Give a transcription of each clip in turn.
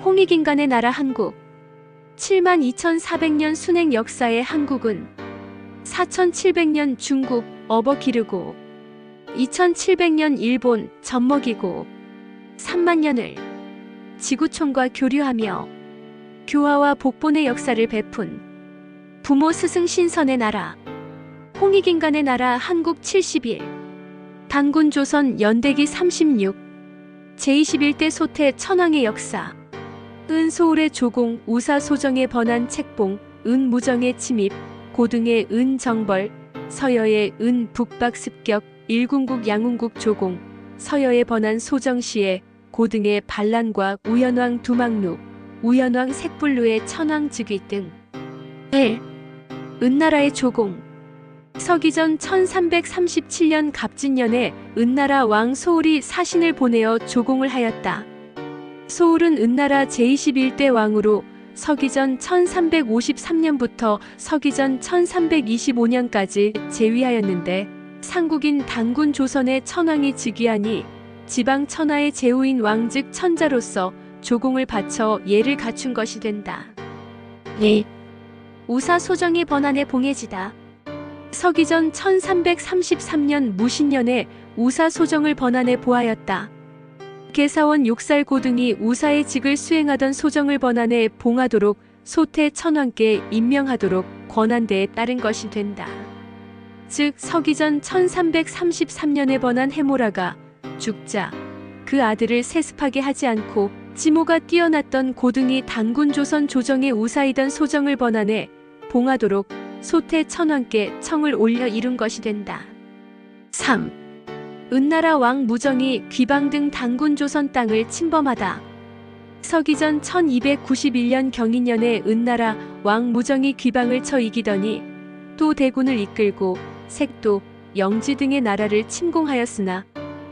홍익인간의 나라 한국. 72,400년 순행 역사의 한국은 4,700년 중국 어버기르고 2,700년 일본 젖먹이고 3만 년을 지구촌과 교류하며 교화와 복본의 역사를 베푼 부모 스승 신선의 나라 홍익인간의 나라 한국 70일 단군 조선 연대기 36 제21대 소태 천황의 역사 은소울의 조공 우사소정의 번안 책봉 은무정의 침입 고등의 은정벌 서여의 은북박습격 일궁국 양궁국 조공 서여의 번안 소정시의 고등의 반란과 우연왕 두막루 우연왕 색불루의 천왕즉위 등 은나라의 조공 서기전 1337년 갑진년에 은나라 왕 소울이 사신을 보내어 조공을 하였다. 소울은 은나라 제21대 왕으로 서기전 1353년부터 서기전 1325년까지 재위하였는데 상국인 단군 조선의 천왕이 즉위하니 지방 천하의 제후인 왕즉 천자로서 조공을 바쳐 예를 갖춘 것이 된다. 우사소정의 번안의 봉해지다. 서기전 1333년 무신년에 우사소정을 번안해 보하였다. 계사원 6살 고등이 우사의 직을 수행하던 소정을 번안해 봉하도록 소태 천왕께 임명하도록 권한대에 따른 것이 된다. 즉 서기전 1333년에 번안 해모라가 죽자 그 아들을 세습하게 하지 않고 지모가 뛰어났던 고등이 단군 조선 조정의 우사이던 소정을 번안해 봉하도록 소태 천왕께 청을 올려 이룬 것이 된다. 3. 은나라 왕 무정이 귀방 등 단군 조선 땅을 침범하다. 서기전 1291년 경인년에 은나라 왕 무정이 귀방을 쳐 이기더니 또 대군을 이끌고 색도, 영지 등의 나라를 침공하였으나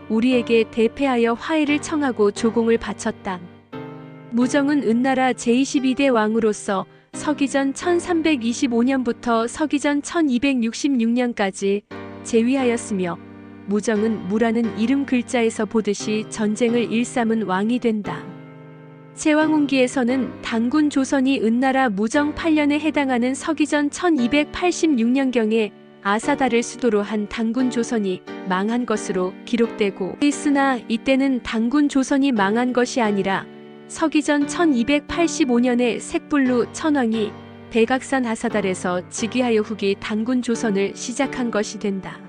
우리에게 대패하여 화해를 청하고 조공을 바쳤다. 무정은 은나라 제22대 왕으로서 서기전 1325년부터 서기전 1266년까지 재위하였으며 무정은 무라는 이름 글자에서 보듯이 전쟁을 일삼은 왕이 된다. 제왕운기에서는 단군 조선이 은나라 무정 8년에 해당하는 서기전 1286년경에 아사다를 수도로 한 단군 조선이 망한 것으로 기록되고 있으나 이때는 단군 조선이 망한 것이 아니라 서기전 1285년에 색불루 천왕이 백악산 아사달에서 즉위하여 후기 단군 조선을 시작한 것이 된다.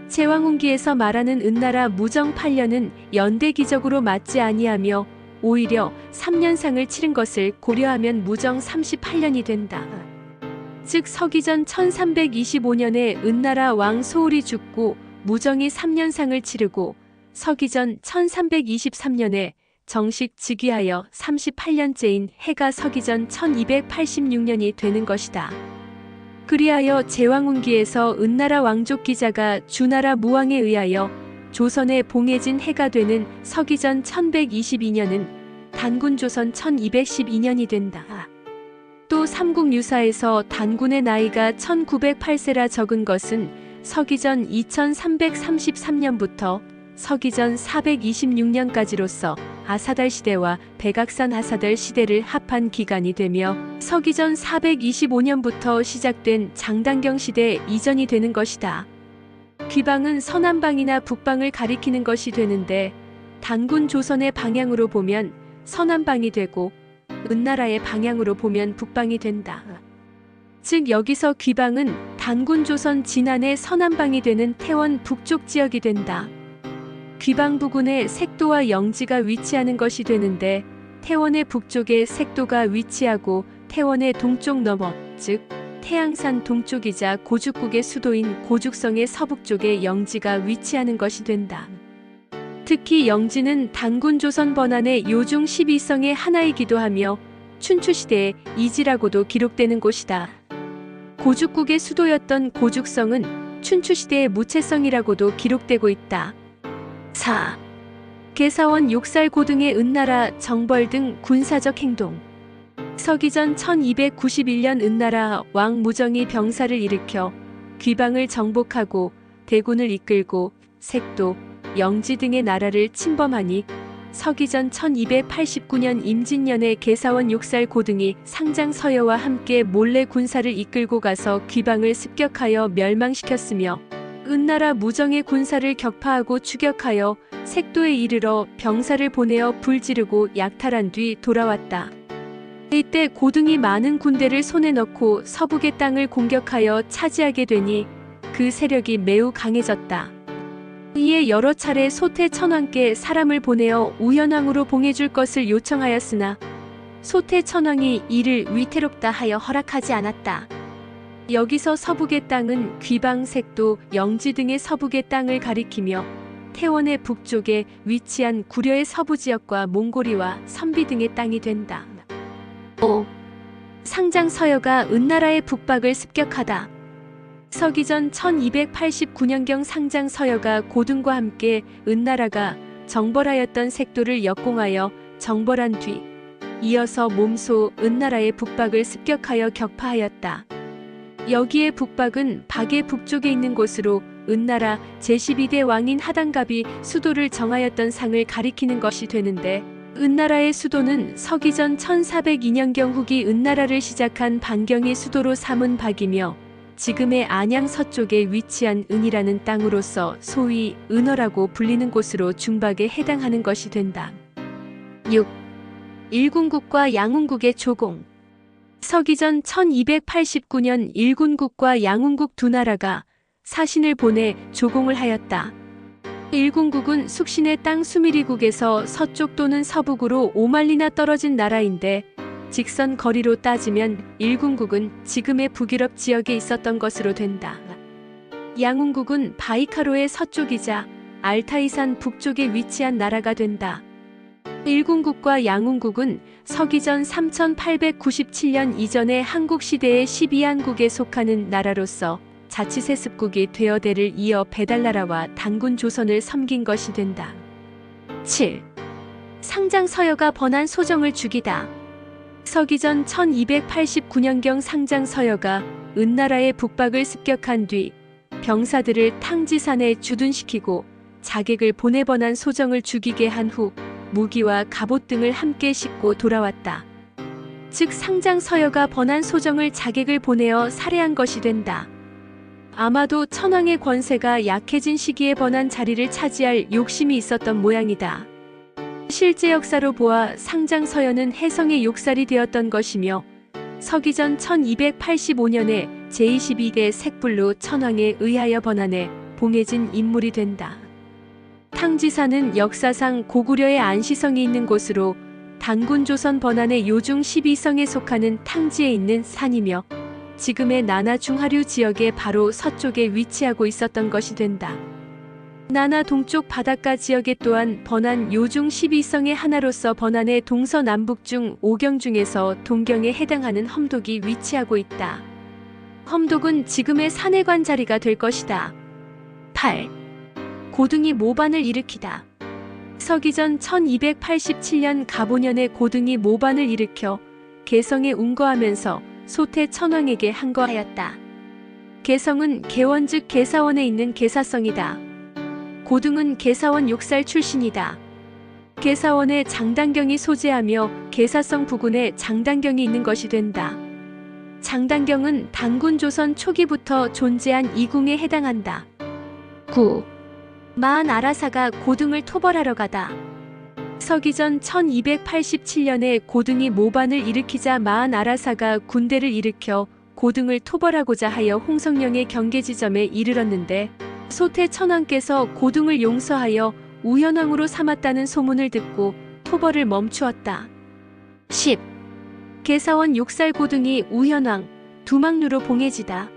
제왕운기에서 말하는 은나라 무정 8년은 연대기적으로 맞지 아니하며 오히려 3년상을 치른 것을 고려하면 무정 38년이 된다. 즉 서기전 1325년에 은나라 왕 소울이 죽고 무정이 3년상을 치르고 서기전 1323년에 정식 즉위하여 38년째인 해가 서기전 1286년이 되는 것이다. 그리하여 제왕운기에서 은나라 왕족 기자가 주나라 무왕에 의하여 조선에 봉해진 해가 되는 서기전 1122년은 단군 조선 1212년이 된다. 또 삼국유사에서 단군의 나이가 1908세라 적은 것은 서기전 2333년부터 서기전 426년까지로서 아사달 시대와 백악산 아사달 시대를 합한 기간이 되며 서기전 425년부터 시작된 장단경 시대 이전이 되는 것이다. 귀방은 서남방이나 북방을 가리키는 것이 되는데 단군 조선의 방향으로 보면 서남방이 되고 은나라의 방향으로 보면 북방이 된다. 즉 여기서 귀방은 단군 조선 진안의 서남방이 되는 태원 북쪽 지역이 된다. 귀방 부근에 색도와 영지가 위치하는 것이 되는데 태원의 북쪽에 색도가 위치하고 태원의 동쪽 너머 즉 태양산 동쪽이자 고죽국의 수도인 고죽성의 서북쪽에 영지가 위치하는 것이 된다. 특히 영지는 단군 조선 번안의 요중 12성의 하나이기도 하며 춘추시대의 이지라고도 기록되는 곳이다. 고죽국의 수도였던 고죽성은 춘추시대의 무채성이라고도 기록되고 있다. 4. 계사원 6살 고등의 은나라 정벌 등 군사적 행동. 서기전 1291년 은나라 왕 무정이 병사를 일으켜 귀방을 정복하고 대군을 이끌고 색도, 영지 등의 나라를 침범하니 서기전 1289년 임진년에 계사원 욕살 고등이 상장 서여와 함께 몰래 군사를 이끌고 가서 귀방을 습격하여 멸망시켰으며 은나라 무정의 군사를 격파하고 추격하여 색도에 이르러 병사를 보내어 불지르고 약탈한 뒤 돌아왔다. 이때 고등이 많은 군대를 손에 넣고 서북의 땅을 공격하여 차지하게 되니 그 세력이 매우 강해졌다. 이에 여러 차례 소태 천왕께 사람을 보내어 우현왕으로 봉해줄 것을 요청하였으나 소태 천왕이 이를 위태롭다 하여 허락하지 않았다. 여기서 서북의 땅은 귀방, 색도, 영지 등의 서북의 땅을 가리키며 태원의 북쪽에 위치한 구려의 서부 지역과 몽고리와 선비 등의 땅이 된다. 5. 상장 서여가 은나라의 북박을 습격하다. 서기전 1289년경 상장 서여가 고등과 함께 은나라가 정벌하였던 색도를 역공하여 정벌한 뒤 이어서 몸소 은나라의 북박을 습격하여 격파하였다. 여기에 북박은 박의 북쪽에 있는 곳으로 은나라 제12대 왕인 하단갑이 수도를 정하였던 상을 가리키는 것이 되는데 은나라의 수도는 서기전 1402년경 후기 은나라를 시작한 반경이 수도로 삼은 박이며 지금의 안양 서쪽에 위치한 은이라는 땅으로서 소위 은어라고 불리는 곳으로 중박에 해당하는 것이 된다. 6. 일군국과 양훈국의 조공. 서기전 1289년 일군국과 양훈국 두 나라가 사신을 보내 조공을 하였다. 일군국은 숙신의 땅 수미리국에서 서쪽 또는 서북으로 5만리나 떨어진 나라인데 직선 거리로 따지면 일군국은 지금의 북유럽 지역에 있었던 것으로 된다. 양훈국은 바이카로의 서쪽이자 알타이산 북쪽에 위치한 나라가 된다. 일군국과 양훈국은 서기전 3897년 이전의 한국시대의 12한국에 속하는 나라로서 자치세습국이 되어 대를 이어 배달나라와 단군 조선을 섬긴 것이 된다. 7. 상장 서여가 번한 소정을 죽이다. 서기전 1289년경 상장 서여가 은나라의 북박을 습격한 뒤 병사들을 탕지산에 주둔시키고 자객을 보내 번한 소정을 죽이게 한 후 무기와 갑옷 등을 함께 싣고 돌아왔다. 즉 상장 서여가 번한 소정을 자객을 보내어 살해한 것이 된다. 아마도 천황의 권세가 약해진 시기에 번한 자리를 차지할 욕심이 있었던 모양이다. 실제 역사로 보아 상장 서여는 혜성의 욕살이 되었던 것이며 서기전 1285년에 제22대 색불로 천황에 의하여 번안해 봉해진 인물이 된다. 탕지산은 역사상 고구려의 안시성이 있는 곳으로 단군 조선 번안의 요중 12성에 속하는 탕지에 있는 산이며 지금의 나나 중하류 지역의 바로 서쪽에 위치하고 있었던 것이 된다. 나나 동쪽 바닷가 지역에 또한 번안 요중 12성의 하나로서 번안의 동서남북 중 5경 중에서 동경에 해당하는 험독이 위치하고 있다. 험독은 지금의 산해관 자리가 될 것이다. 8. 고등이 모반을 일으키다. 서기전 1287년 갑오년에 고등이 모반을 일으켜 개성에 운거하면서 소태 천왕에게 항거하였다. 개성은 개원 즉 개사원에 있는 개사성이다. 고등은 개사원 욕살 출신이다. 개사원에 장단경이 소재하며 개사성 부근에 장단경이 있는 것이 된다. 장단경은 단군 조선 초기부터 존재한 이궁에 해당한다. 9. 마한 아라사가 고등을 토벌하러 가다. 서기전 1287년에 고등이 모반을 일으키자 마한 아라사가 군대를 일으켜 고등을 토벌하고자 하여 홍성령의 경계지점에 이르렀는데 소태 천왕께서 고등을 용서하여 우현왕으로 삼았다는 소문을 듣고 토벌을 멈추었다. 10. 개사원 욕살 고등이 우현왕, 두막루로 봉해지다.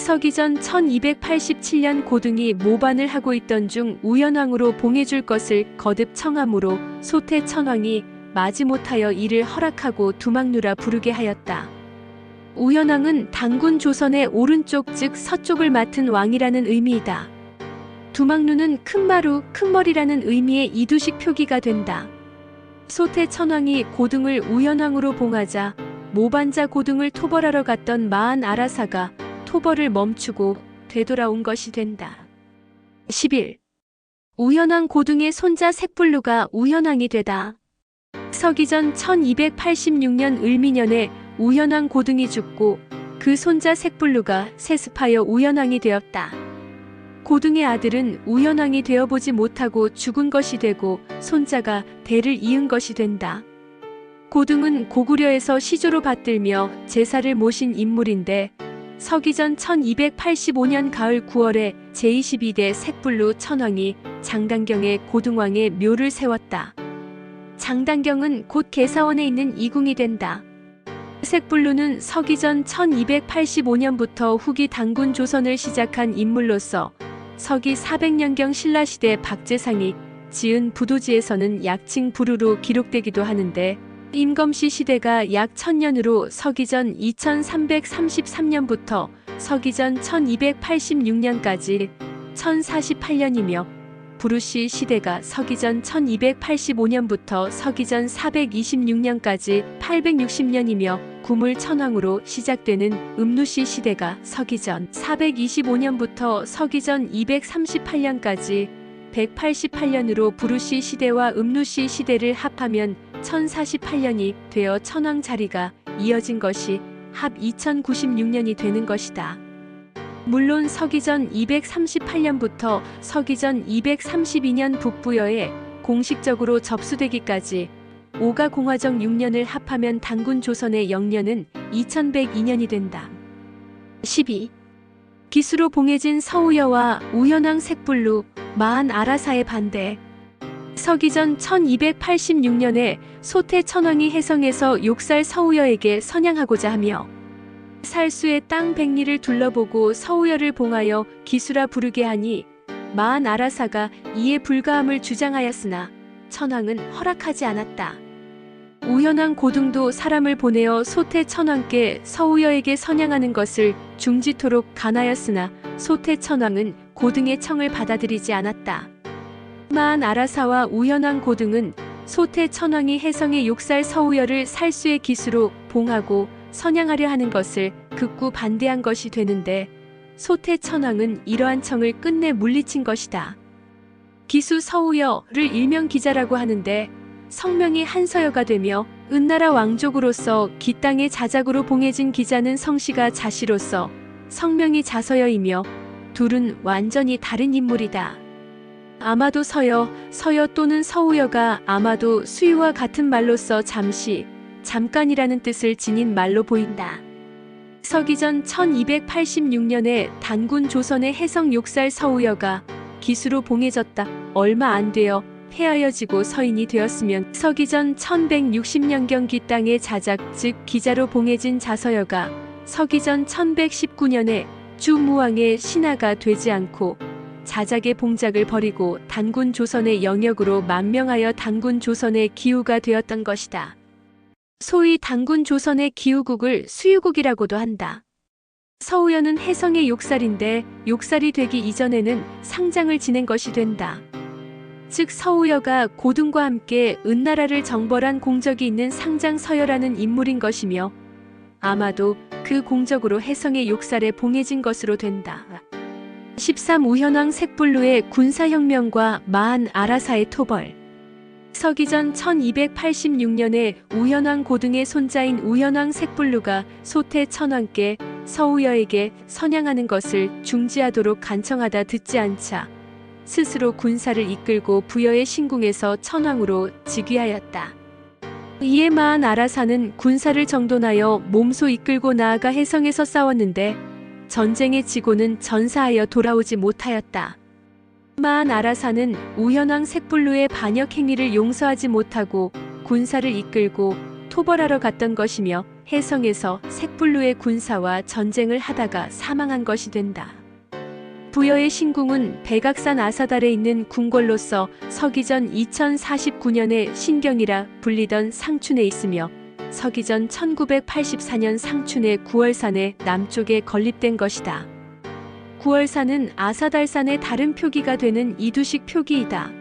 서기전 1287년 고등이 모반을 하고 있던 중 우현왕으로 봉해줄 것을 거듭 청함으로 소태 천왕이 마지못하여 이를 허락하고 두막루라 부르게 하였다. 우현왕은 단군 조선의 오른쪽 즉 서쪽을 맡은 왕이라는 의미이다. 두막루는 큰마루, 큰머리라는 의미의 이두식 표기가 된다. 소태 천왕이 고등을 우현왕으로 봉하자 모반자 고등을 토벌하러 갔던 마한 아라사가 토벌을 멈추고 되돌아온 것이 된다. 11. 우현왕 고등의 손자 색불루가 우현왕이 되다. 서기전 1286년 을미년에 우현왕 고등이 죽고 그 손자 색불루가 세습하여 우현왕이 되었다. 고등의 아들은 우현왕이 되어보지 못하고 죽은 것이 되고 손자가 대를 이은 것이 된다. 고등은 고구려에서 시조로 받들며 제사를 모신 인물인데 서기전 1285년 가을 9월에 제22대 색불루 천왕이 장단경에 고등왕의 묘를 세웠다. 장단경은 곧 개사원에 있는 이궁이 된다. 색불루는 서기전 1285년부터 후기 단군 조선을 시작한 인물로서 서기 400년경 신라시대 박재상이 지은 부도지에서는 약칭 부루로 기록되기도 하는데 임검씨 시대가 약 1000년으로 서기전 2333년부터 서기전 1286년까지 1048년이며 부루씨 시대가 서기전 1285년부터 서기전 426년까지 860년이며 구물천왕으로 시작되는 음루씨 시대가 서기전 425년부터 서기전 238년까지 188년으로 부루씨 시대와 음루씨 시대를 합하면 1048년이 되어 천왕 자리가 이어진 것이 합 2096년이 되는 것이다. 물론 서기전 238년부터 서기전 232년 북부여에 공식적으로 접수되기까지 오가공화정 6년을 합하면 단군 조선의 영년은 2102년이 된다. 12. 기수로 봉해진 서우여와 우현왕 색불루, 마한 아라사의 반대. 서기전 1286년에 소태 천왕이 해성에서 욕살 서우여에게 선양하고자 하며 살수의 땅 백리를 둘러보고 서우여를 봉하여 기수라 부르게 하니 마한 아라사가 이에 불가함을 주장하였으나 천왕은 허락하지 않았다. 우현왕 고등도 사람을 보내어 소태 천왕께 서우여에게 선양하는 것을 중지토록 간하였으나 소태 천왕은 고등의 청을 받아들이지 않았다. 마한 아라사와 우현왕 고등은 소태 천왕이 해성의 욕살 서우여를 살수의 기수로 봉하고 선양하려 하는 것을 극구 반대한 것이 되는데 소태 천왕은 이러한 청을 끝내 물리친 것이다. 기수 서우여를 일명 기자라고 하는데 성명이 한서여가 되며 은나라 왕족으로서 기 땅의 자작으로 봉해진 기자는 성씨가 자시로서 성명이 자서여이며 둘은 완전히 다른 인물이다. 아마도 서여 또는 서우여가 아마도 수유와 같은 말로서 잠시, 잠깐이라는 뜻을 지닌 말로 보인다. 서기전 1286년에 단군 조선의 해성 욕살 서우여가 기수로 봉해졌다. 얼마 안 되어 폐하여지고 서인이 되었으면 서기전 1160년경 기 땅의 자작 즉 기자로 봉해진 자서여가 서기전 1119년에 주무왕의 신하가 되지 않고 자작의 봉작을 버리고 단군 조선의 영역으로 만명하여 단군 조선의 기후가 되었던 것이다. 소위 단군 조선의 기후국을 수유국이라고도 한다. 서우여는 해성의 욕살인데 욕살이 되기 이전에는 상장을 지낸 것이 된다. 즉 서우여가 고등과 함께 은나라를 정벌한 공적이 있는 상장 서여라는 인물인 것이며 아마도 그 공적으로 해성의 욕살에 봉해진 것으로 된다. 13. 우현왕 색불루의 군사혁명과 마한 아라사의 토벌. 서기전 1286년에 우현왕 고등의 손자인 우현왕 색불루가 소태 천왕께 서우여에게 선양하는 것을 중지하도록 간청하다 듣지 않자 스스로 군사를 이끌고 부여의 신궁에서 천왕으로 즉위하였다. 이에 마한 아라사는 군사를 정돈하여 몸소 이끌고 나아가 해성에서 싸웠는데 전쟁에 지고는 전사하여 돌아오지 못하였다. 마한 아라사는 우현왕 색불루의 반역 행위를 용서하지 못하고 군사를 이끌고 토벌하러 갔던 것이며 해성에서 색불루의 군사와 전쟁을 하다가 사망한 것이 된다. 부여의 신궁은 백악산 아사달에 있는 궁궐로서 서기전 2049년에 신경이라 불리던 상춘에 있으며 서기전 1984년 상춘의 구월산의 남쪽에 건립된 것이다. 구월산은 아사달산의 다른 표기가 되는 이두식 표기이다.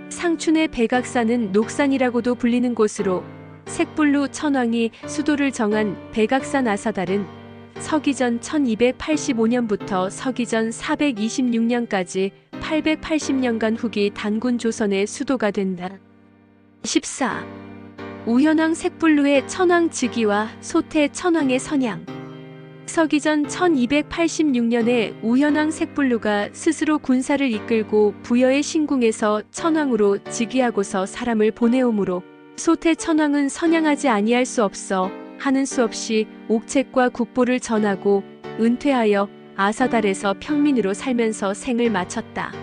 상춘의 백악산은 녹산이라고도 불리는 곳으로 색불루 천왕이 수도를 정한 백악산 아사달은 서기전 1285년부터 서기전 426년까지 880년간 후기 단군 조선의 수도가 된다. 14. 우현왕 색불루의 천황 즉위와 소태 천황의 선양. 서기전 1286년에 우현왕 색불루가 스스로 군사를 이끌고 부여의 신궁에서 천황으로 즉위하고서 사람을 보내오므로 소태 천황은 선양하지 아니할 수 없어 하는 수 없이 옥책과 국보를 전하고 은퇴하여 아사달에서 평민으로 살면서 생을 마쳤다.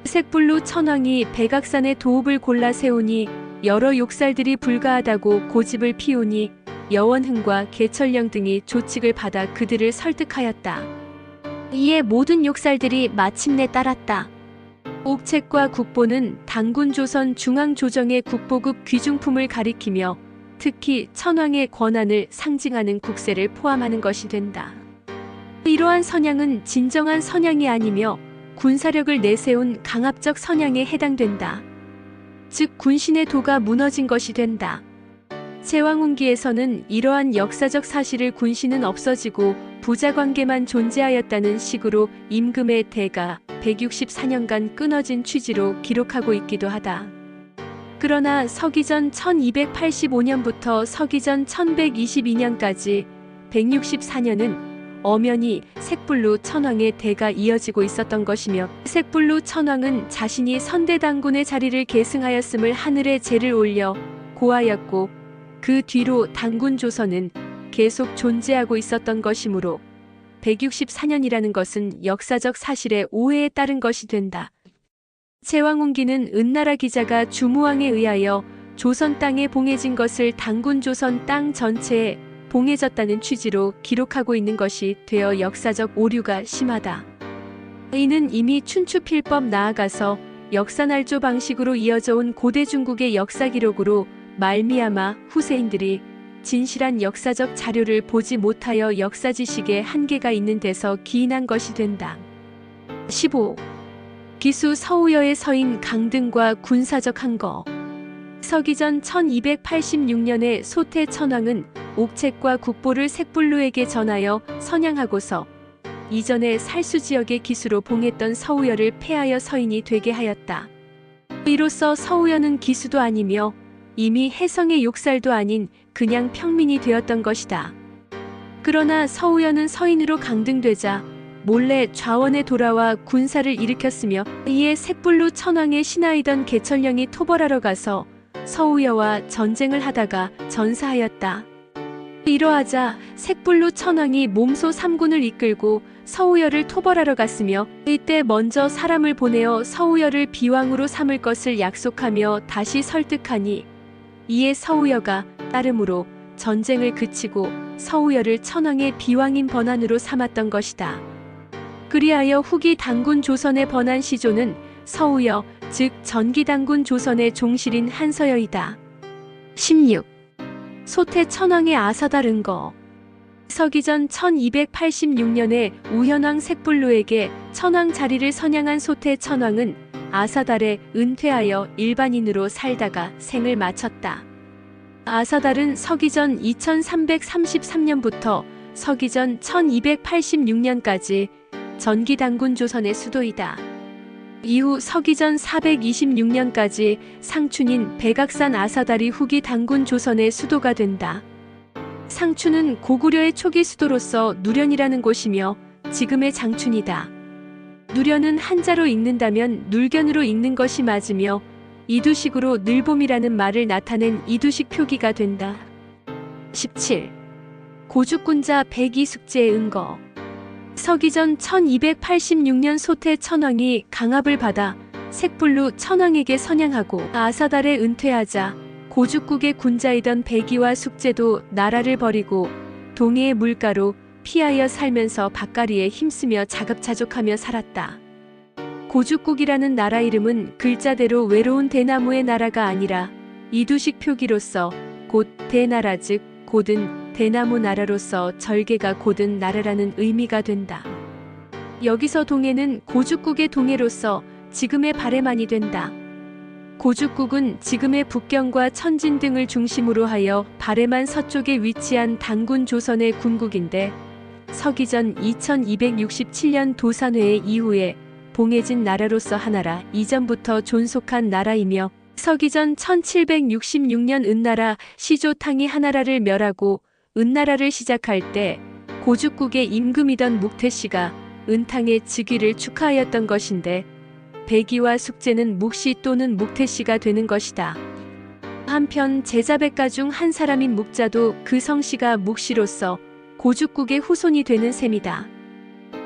색불루 천황이 백악산의 도읍을 골라 세우니 여러 욕살들이 불가하다고 고집을 피우니 여원흥과 개철령 등이 조칙을 받아 그들을 설득하였다. 이에 모든 욕살들이 마침내 따랐다. 옥책과 국보는 단군 조선 중앙조정의 국보급 귀중품을 가리키며 특히 천황의 권한을 상징하는 국세를 포함하는 것이 된다. 이러한 선양은 진정한 선양이 아니며 군사력을 내세운 강압적 선양에 해당된다. 즉 군신의 도가 무너진 것이 된다. 제왕운기에서는 이러한 역사적 사실을 군신은 없어지고 부자관계만 존재하였다는 식으로 임금의 대가 164년간 끊어진 취지로 기록하고 있기도 하다. 그러나 서기전 1285년부터 서기전 1122년까지 164년은 엄연히 색불루 천황의 대가 이어지고 있었던 것이며 색불루 천황은 자신이 선대당군의 자리를 계승하였음을 하늘에 제를 올려 고하였고 그 뒤로 단군 조선은 계속 존재하고 있었던 것이므로 164년이라는 것은 역사적 사실의 오해에 따른 것이 된다. 제왕운기는 은나라 기자가 주무왕에 의하여 조선 땅에 봉해진 것을 단군 조선 땅 전체에 봉해졌다는 취지로 기록하고 있는 것이 되어 역사적 오류가 심하다. 이는 이미 춘추필법 나아가서 역사날조 방식으로 이어져 온 고대 중국의 역사 기록으로 말미암아 후세인들이 진실한 역사적 자료를 보지 못하여 역사 지식에 한계가 있는 데서 기인한 것이 된다. 15. 기수 서우여의 서인 강등과 군사적 항거. 서기전 1286년에 소태 천황은 옥책과 국보를 색불루에게 전하여 선양하고서 이전에 살수 지역의 기수로 봉했던 서우여를 폐하여 서인이 되게 하였다. 이로써 서우여는 기수도 아니며 이미 해성의 욕살도 아닌 그냥 평민이 되었던 것이다. 그러나 서우여는 서인으로 강등되자 몰래 좌원에 돌아와 군사를 일으켰으며 이에 색불루 천황의 신하이던 개철령이 토벌하러 가서 서우여와 전쟁을 하다가 전사하였다. 이러하자 색불루 천황이 몸소 3군을 이끌고 서우여를 토벌하러 갔으며 이때 먼저 사람을 보내어 서우여를 비왕으로 삼을 것을 약속하며 다시 설득하니 이에 서우여가 따름으로 전쟁을 그치고 서우여를 천황의 비왕인 번안으로 삼았던 것이다. 그리하여 후기 단군 조선의 번안 시조는 서우여 즉 전기단군 조선의 종실인 한서여이다. 16. 소태 천황의 아사달 은거. 서기전 1286년에 우현왕 색불루에게 천황 자리를 선양한 소태 천황은 아사달에 은퇴하여 일반인으로 살다가 생을 마쳤다. 아사달은 서기전 2333년부터 서기전 1286년까지 전기단군 조선의 수도이다. 이후 서기전 426년까지 상춘인 백악산 아사달이 후기 단군 조선의 수도가 된다. 상춘은 고구려의 초기 수도로서 누련이라는 곳이며 지금의 장춘이다. 누련은 한자로 읽는다면 눌견으로 읽는 것이 맞으며 이두식으로 늘봄이라는 말을 나타낸 이두식 표기가 된다. 17. 고죽군자 백이숙제의 은거. 서기전 1286년 소태 천황이 강압을 받아 색불루 천황에게 선양하고 아사달에 은퇴하자 고죽국의 군자이던 백이와 숙제도 나라를 버리고 동해의 물가로 피하여 살면서 밭가리에 힘쓰며 자급자족하며 살았다. 고죽국이라는 나라 이름은 글자대로 외로운 대나무의 나라가 아니라 이두식 표기로서 곧 대나라 즉 곧은 대나무 나라로서 절개가 곧은 나라라는 의미가 된다. 여기서 동해는 고죽국의 동해로서 지금의 바레만이 된다. 고죽국은 지금의 북경과 천진 등을 중심으로 하여 바레만 서쪽에 위치한 단군 조선의 군국인데 서기전 2267년 도산회의 이후에 봉해진 나라로서 하나라 이전부터 존속한 나라이며 서기전 1766년 은나라 시조탕이 하나라를 멸하고 은나라를 시작할 때 고죽국의 임금이던 묵태씨가 은탕의 즉위를 축하하였던 것인데 백이와 숙제는 묵씨 또는 묵태씨가 되는 것이다. 한편 제자백가 중 한 사람인 묵자도 그 성씨가 묵씨로서 고죽국의 후손이 되는 셈이다.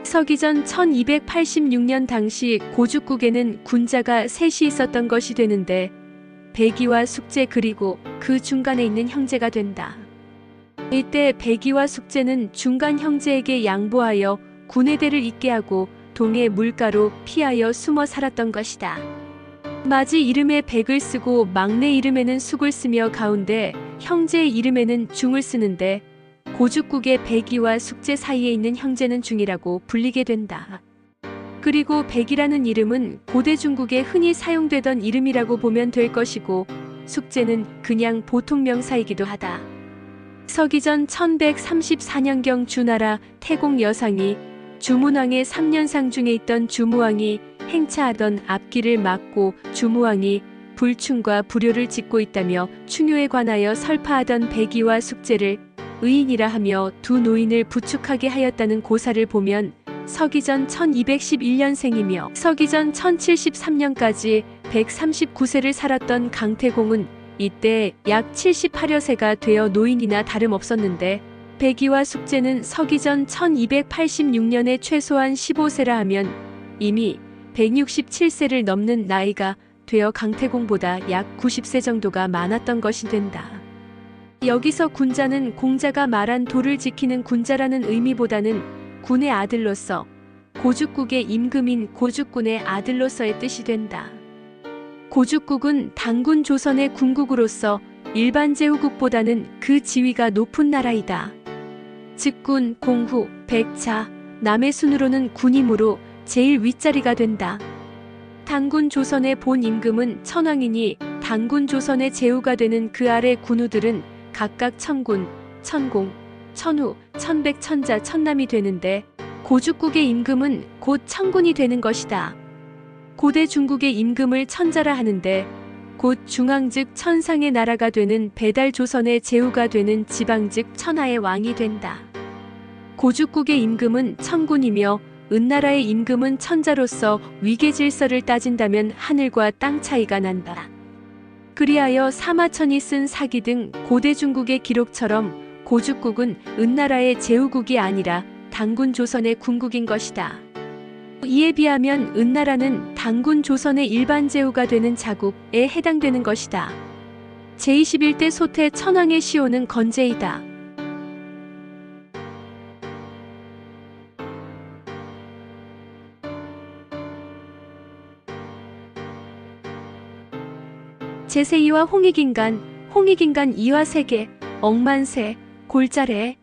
서기전 1286년 당시 고죽국에는 군자가 셋이 있었던 것이 되는데 백이와 숙제 그리고 그 중간에 있는 형제가 된다. 이때 백이와 숙제는 중간 형제에게 양보하여 군의대를 잇게 하고 동해 물가로 피하여 숨어 살았던 것이다. 맏이 이름에 백을 쓰고 막내 이름에는 숙을 쓰며 가운데 형제의 이름에는 중을 쓰는데 고죽국의 백이와 숙제 사이에 있는 형제는 중이라고 불리게 된다. 그리고 백이라는 이름은 고대 중국에 흔히 사용되던 이름이라고 보면 될 것이고 숙제는 그냥 보통 명사이기도 하다. 서기전 1134년경 주나라 태공 여상이 주문왕의 3년상 중에 있던 주무왕이 행차하던 앞길을 막고 주무왕이 불충과 불효를 짓고 있다며 충효에 관하여 설파하던 백이와 숙제를 의인이라 하며 두 노인을 부축하게 하였다는 고사를 보면 서기전 1211년생이며 서기전 1073년까지 139세를 살았던 강태공은 이때 약 78여세가 되어 노인이나 다름없었는데 백이와 숙제는 서기전 1286년에 최소한 15세라 하면 이미 167세를 넘는 나이가 되어 강태공보다 약 90세 정도가 많았던 것이 된다. 여기서 군자는 공자가 말한 도를 지키는 군자라는 의미보다는 군의 아들로서 고죽국의 임금인 고죽군의 아들로서의 뜻이 된다. 고죽국은 단군 조선의 군국으로서 일반 제후국보다는 그 지위가 높은 나라이다. 즉군, 공후, 백차, 남의 순으로는 군임으로 제일 윗자리가 된다. 단군 조선의 본 임금은 천왕이니 단군 조선의 제후가 되는 그 아래 군우들은 각각 천군, 천공, 천후, 천백, 천자, 천남이 되는데 고죽국의 임금은 곧 천군이 되는 것이다. 고대 중국의 임금을 천자라 하는데 곧 중앙 즉 천상의 나라가 되는 배달 조선의 제후가 되는 지방 즉 천하의 왕이 된다. 고죽국의 임금은 천군이며 은나라의 임금은 천자로서 위계 질서를 따진다면 하늘과 땅 차이가 난다. 그리하여 사마천이 쓴 사기 등 고대 중국의 기록처럼 고죽국은 은나라의 제후국이 아니라 단군 조선의 군국인 것이다. 이에 비하면 은나라는 단군 조선의 일반 제후가 되는 자국에 해당되는 것이다. 제21대 소태 천황의 시호는 건재이다. 제세이와 홍익인간, 홍익인간 이화 세계, 억만세, 골자래,